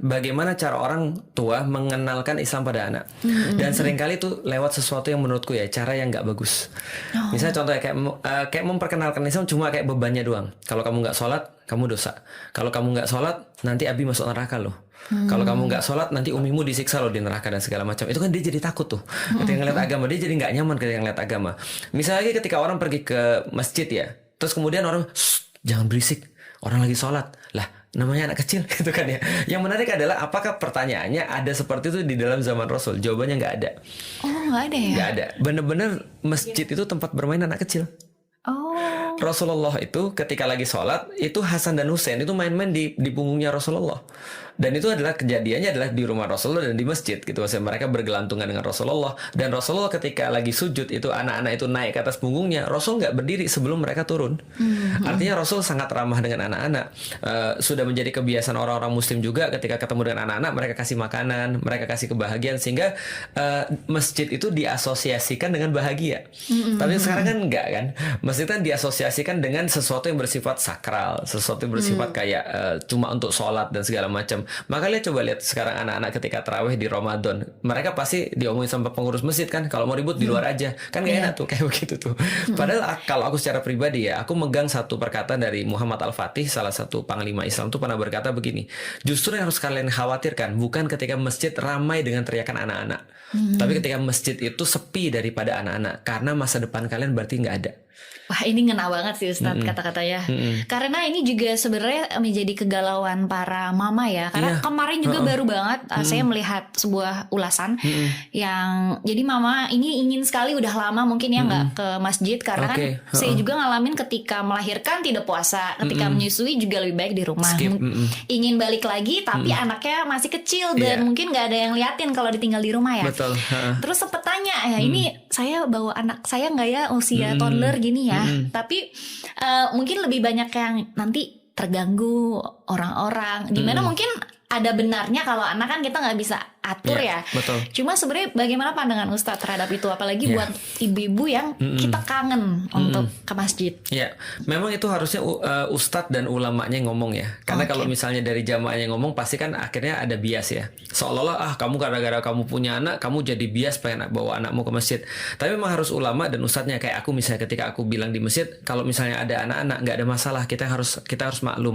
bagaimana cara orang tua mengenalkan Islam pada anak. Dan seringkali itu lewat sesuatu yang menurutku ya cara yang nggak bagus. Misalnya contohnya kayak memperkenalkan Islam cuma kayak bebannya doang. Kalau kamu nggak sholat, kamu dosa. Kalau kamu nggak sholat, nanti Abi masuk neraka loh. Kalau kamu nggak sholat, nanti umimu disiksa loh di neraka dan segala macam. Itu kan dia jadi takut tuh. Ketika ngeliat agama, dia jadi nggak nyaman ketika ngeliat agama. Misalnya ketika orang pergi ke masjid ya, terus kemudian orang, jangan berisik, orang lagi sholat. Lah, namanya anak kecil gitu kan ya. Yang menarik adalah apakah pertanyaannya ada seperti itu di dalam zaman Rasul? Jawabannya nggak ada. Oh, nggak ada ya? Nggak ada. Bener-bener masjid itu tempat bermain anak kecil. Oh. Rasulullah itu ketika lagi sholat itu Hasan dan Husain itu main-main di punggungnya Rasulullah. Dan itu adalah kejadiannya adalah di rumah Rasulullah dan di masjid gitu. Maksudnya mereka bergelantungan dengan Rasulullah. Dan Rasulullah ketika lagi sujud itu anak-anak itu naik ke atas punggungnya. Rasul nggak berdiri sebelum mereka turun. Artinya Rasul sangat ramah dengan anak-anak. Sudah menjadi kebiasaan orang-orang Muslim juga ketika ketemu dengan anak-anak mereka kasih makanan, mereka kasih kebahagiaan sehingga masjid itu diasosiasikan dengan bahagia. Tapi sekarang kan enggak kan. Masjid kan diasosiasikan dengan sesuatu yang bersifat sakral, sesuatu yang bersifat kayak cuma untuk sholat dan segala macam. Maka lihat coba lihat sekarang anak-anak ketika tarawih di Ramadan, mereka pasti diomongin sama pengurus masjid kan, kalau mau ribut di luar aja, kan gak enak tuh kayak begitu tuh. Padahal kalau aku secara pribadi ya, aku megang satu perkataan dari Muhammad Al-Fatih, salah satu panglima Islam tuh pernah berkata begini, justru yang harus kalian khawatirkan bukan ketika masjid ramai dengan teriakan anak-anak, tapi ketika masjid itu sepi daripada anak-anak, karena masa depan kalian berarti nggak ada. Wah, ini ngena banget sih Ustadz kata-katanya. Karena ini juga sebenarnya menjadi kegalauan para mama ya. Karena kemarin juga baru banget saya melihat sebuah ulasan yang jadi mama ini ingin sekali udah lama mungkin ya nggak ke masjid karena kan saya juga ngalamin ketika melahirkan tidak puasa, ketika menyusui juga lebih baik di rumah. Ingin balik lagi tapi anaknya masih kecil dan mungkin nggak ada yang liatin kalau ditinggal di rumah ya. Betul. Terus sempet tanya ya, ini saya bawa anak saya nggak ya usia toddler gini ya. Tapi mungkin lebih banyak yang nanti terganggu orang-orang. Dimana mungkin ada benarnya kalau anak kan kita nggak bisa atur ya. Betul. Cuma sebenarnya bagaimana pandangan Ustadz terhadap itu, apalagi buat ibu-ibu yang kita kangen untuk ke masjid. Ya, memang itu harusnya ustadz dan ulamanya yang ngomong ya. Karena kalau misalnya dari jamaahnya ngomong pasti kan akhirnya ada bias ya. Seolah-olah kamu gara-gara kamu punya anak, kamu jadi bias pengen bawa anakmu ke masjid. Tapi memang harus ulama dan ustadznya. Kayak aku misalnya ketika aku bilang di masjid, kalau misalnya ada anak-anak nggak ada masalah, kita harus maklum.